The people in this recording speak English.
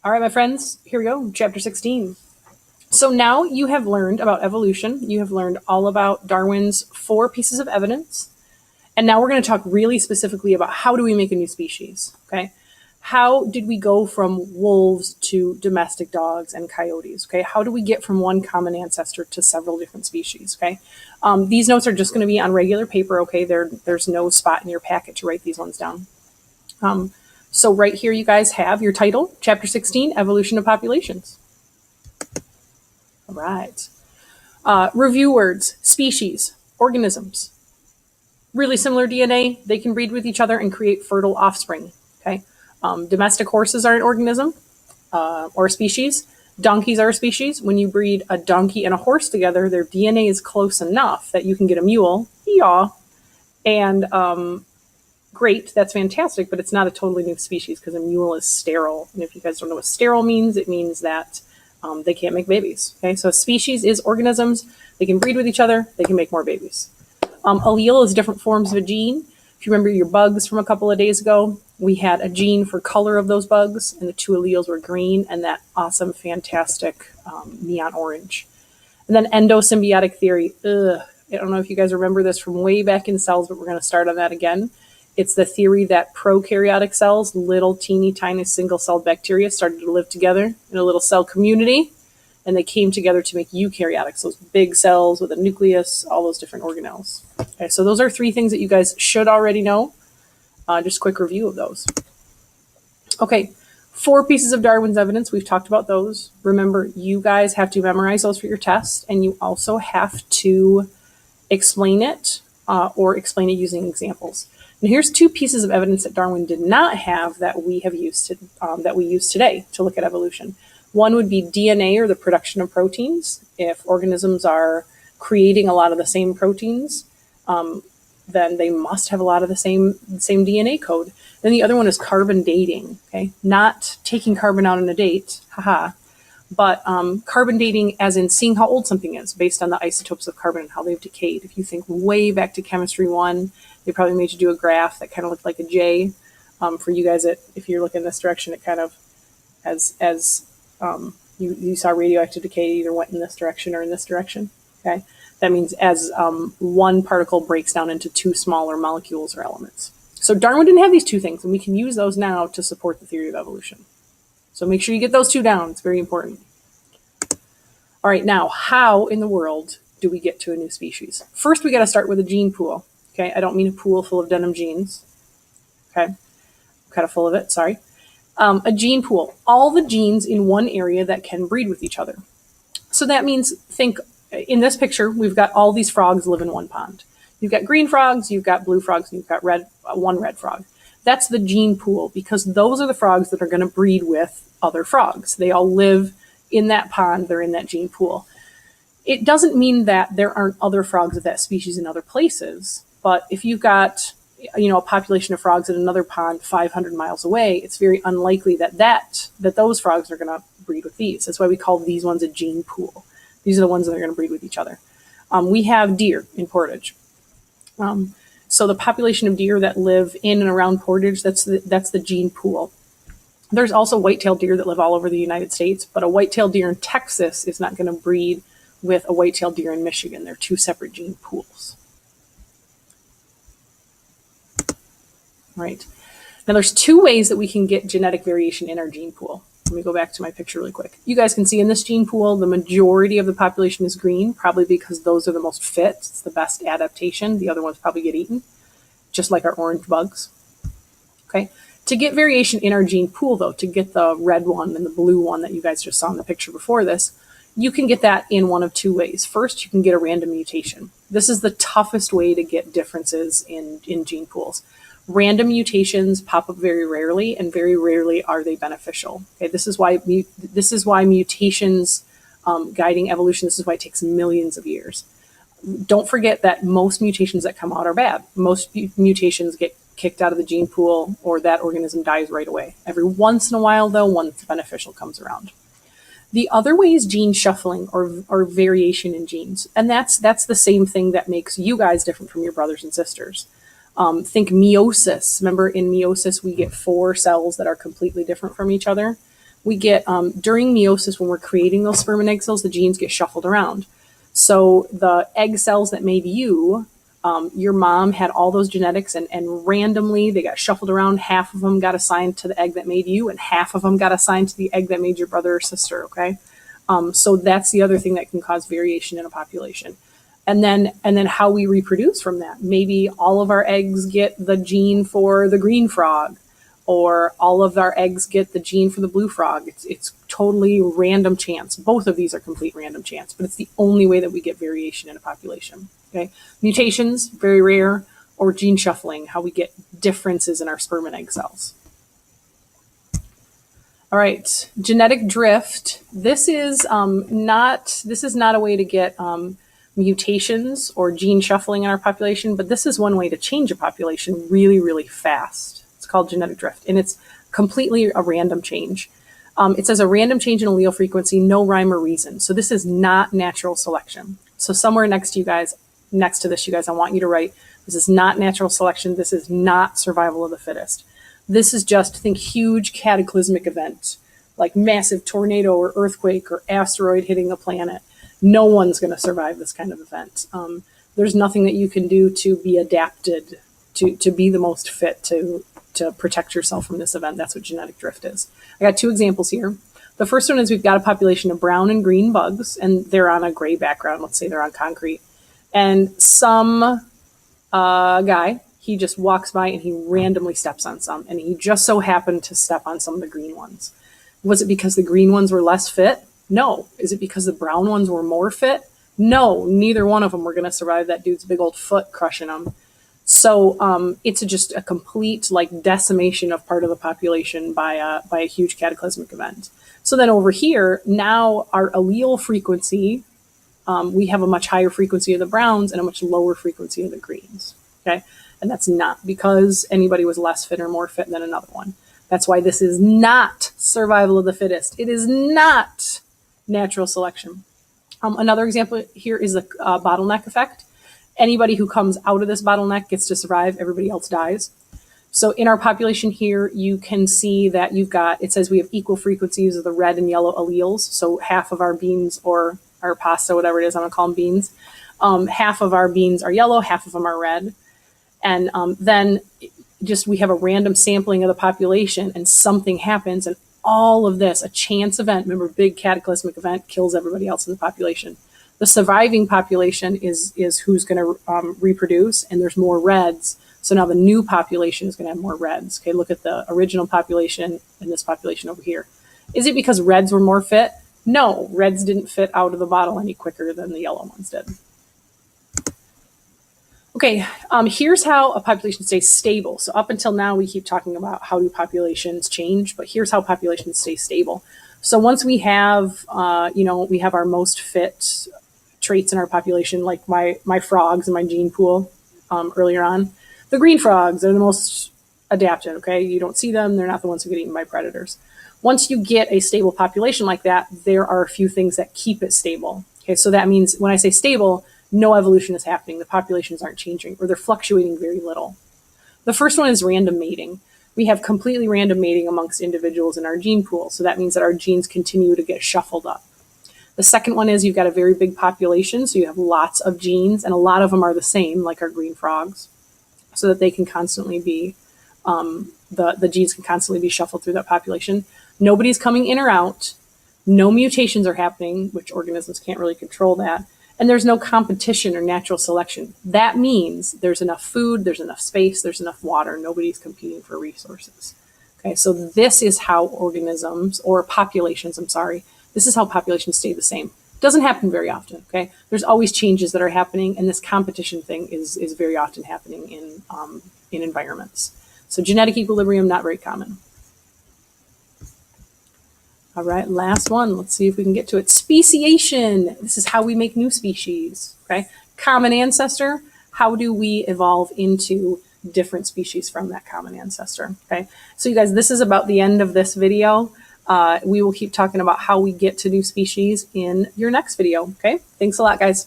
All right, my friends, here we go, chapter 16. So now you have learned about evolution. You have learned all about Darwin's 4 pieces of evidence. And now we're going to talk really specifically about how do we make a new species, okay? How did we go from wolves to domestic dogs and coyotes, okay? How do we get from one common ancestor to several different species, okay? These notes are just going to be on regular paper, okay? There's no spot in your packet to write these ones down. So right here you guys have your title, Chapter 16, Evolution of Populations. All right. Review words, species, organisms. Really similar DNA, they can breed with each other and create fertile offspring, okay? Domestic horses are an organism or a species. Donkeys are a species. When you breed a donkey and a horse together, their DNA is close enough that you can get a mule, yaw, and great, that's fantastic, but it's not a totally new species because a mule is sterile. And if you guys don't know what sterile means, it means that they can't make babies. Okay, so a species is organisms. They can breed with each other. They can make more babies. Allele is different forms of a gene. If you remember your bugs from a couple of days ago, we had a gene for color of those bugs, and the 2 alleles were green and that awesome, fantastic neon orange. And then endosymbiotic theory. I don't know if you guys remember this from way back in cells, but we're going to start on that again. It's the theory that prokaryotic cells, little teeny tiny single-celled bacteria, started to live together in a little cell community, and they came together to make eukaryotics, those big cells with a nucleus, all those different organelles. Okay, so those are 3 things that you guys should already know. Just a quick review of those. Okay, 4 pieces of Darwin's evidence. We've talked about those. Remember, you guys have to memorize those for your test, and you also have to explain it or explain it using examples. And here's 2 pieces of evidence that Darwin did not have that we have used that we use today to look at evolution. One would be DNA, or the production of proteins. If organisms are creating a lot of the same proteins, then they must have a lot of the same DNA code. Then the other one is carbon dating. Okay, not taking carbon out on a date, haha, but carbon dating as in seeing how old something is based on the isotopes of carbon and how they've decayed. If you think way back to chemistry 1, they probably made you do a graph that kind of looked like a J. For you guys, if you're looking this direction, it kind of, as you saw radioactive decay either went in this direction or in this direction. Okay, that means as one particle breaks down into 2 smaller molecules or elements. So Darwin didn't have these 2 things, and we can use those now to support the theory of evolution. So make sure you get those 2 down. It's very important. All right, now, how in the world do we get to a new species? First, we got to start with a gene pool. Okay, I don't mean a pool full of denim jeans. Okay, I'm kind of full of it, sorry. A gene pool, all the genes in one area that can breed with each other. So that means, think, in this picture, we've got all these frogs live in one pond. You've got green frogs, you've got blue frogs, and you've got one red frog. That's the gene pool, because those are the frogs that are going to breed with other frogs. They all live in that pond, they're in that gene pool. It doesn't mean that there aren't other frogs of that species in other places, but if you've got a population of frogs in another pond 500 miles away, it's very unlikely that those frogs are going to breed with these. That's why we call these ones a gene pool. These are the ones that are going to breed with each other. We have deer in Portage. So the population of deer that live in and around Portage, that's the gene pool. There's also white-tailed deer that live all over the United States, but a white-tailed deer in Texas is not going to breed with a white-tailed deer in Michigan. They're 2 separate gene pools. Right. Now there's 2 ways that we can get genetic variation in our gene pool. Let me go back to my picture really quick. You guys can see in this gene pool, the majority of the population is green, probably because those are the most fit. It's the best adaptation. The other ones probably get eaten, just like our orange bugs. Okay. To get variation in our gene pool, though, to get the red one and the blue one that you guys just saw in the picture before this, you can get that in one of 2 ways. First, you can get a random mutation. This is the toughest way to get differences in gene pools. Random mutations pop up very rarely, and very rarely are they beneficial. Okay, this is why mutations guiding evolution. This is why it takes millions of years. Don't forget that most mutations that come out are bad. Most mutations get kicked out of the gene pool, or that organism dies right away. Every once in a while, though, one beneficial comes around. The other way is gene shuffling, or variation in genes, and that's the same thing that makes you guys different from your brothers and sisters. Think meiosis. Remember, in meiosis, we get 4 cells that are completely different from each other. we get during meiosis, when we're creating those sperm and egg cells, the genes get shuffled around. So the egg cells that made you, your mom had all those genetics, and randomly they got shuffled around. Half of them got assigned to the egg that made you, and half of them got assigned to the egg that made your brother or sister. Okay. So that's the other thing that can cause variation in a population. And then how we reproduce from that. Maybe all of our eggs get the gene for the green frog, or all of our eggs get the gene for the blue frog. It's totally random chance. Both of these are complete random chance, but it's the only way that we get variation in a population. Okay, mutations, very rare, or gene shuffling, how we get differences in our sperm and egg cells. All right, genetic drift. This is not a way to get mutations or gene shuffling in our population, but this is one way to change a population really, really fast. It's called genetic drift, and it's completely a random change. It says a random change in allele frequency, no rhyme or reason. So this is not natural selection. So somewhere next to this, you guys, I want you to write, this is not natural selection. This is not survival of the fittest. This is just, think huge cataclysmic event, like massive tornado or earthquake or asteroid hitting the planet. No one's going to survive this kind of event. There's nothing that you can do to be adapted to be the most fit to protect yourself from this event. That's what genetic drift is. I got two examples here. The first one is we've got a population of brown and green bugs, and they're on a gray background. Let's say they're on concrete. And some guy, he just walks by and he randomly steps on some, and he just so happened to step on some of the green ones. Was it because the green ones were less fit? No. Is it because the brown ones were more fit? No, neither one of them were going to survive that dude's big old foot crushing them. So it's just a complete decimation of part of the population by a huge cataclysmic event. So then over here, now our allele frequency, we have a much higher frequency of the browns and a much lower frequency of the greens. Okay, and that's not because anybody was less fit or more fit than another one. That's why this is not survival of the fittest. It is not natural selection. Another example here is the bottleneck effect. Anybody who comes out of this bottleneck gets to survive. Everybody else dies. So in our population here, you can see that it says we have equal frequencies of the red and yellow alleles. So half of our beans or our pasta, whatever it is, I'm going to call them beans. Half of our beans are yellow, half of them are red. And then we have a random sampling of the population, and something happens, and all of this, a chance event, remember, big cataclysmic event, kills everybody else in the population. The surviving population is who's going to reproduce, and there's more reds. So now the new population is going to have more reds. Okay, look at the original population and this population over here. Is it because reds were more fit? No, reds didn't fit out of the bottle any quicker than the yellow ones did. Okay, here's how a population stays stable. So up until now, we keep talking about how do populations change, but here's how populations stay stable. So once we have, we have our most fit traits in our population, like my frogs in my gene pool earlier on. The green frogs are the most adapted, okay? You don't see them. They're not the ones who get eaten by predators. Once you get a stable population like that, there are a few things that keep it stable. Okay, so that means when I say stable, no evolution is happening. The populations aren't changing, or they're fluctuating very little. The first one is random mating. We have completely random mating amongst individuals in our gene pool. So that means that our genes continue to get shuffled up. The second one is you've got a very big population. So you have lots of genes, and a lot of them are the same, like our green frogs, so that they can constantly be, the genes can constantly be shuffled through that population. Nobody's coming in or out. No mutations are happening, which organisms can't really control that. And there's no competition or natural selection. That means there's enough food, there's enough space, there's enough water. Nobody's competing for resources. Okay, so this is how organisms, or populations, this is how populations stay the same. It doesn't happen very often, okay? There's always changes that are happening, and this competition thing is very often happening in environments. So genetic equilibrium, not very common. All right, last one. Let's see if we can get to it. Speciation. This is how we make new species, okay? Common ancestor. How do we evolve into different species from that common ancestor, okay? So you guys, this is about the end of this video. We will keep talking about how we get to new species in your next video, okay? Thanks a lot, guys.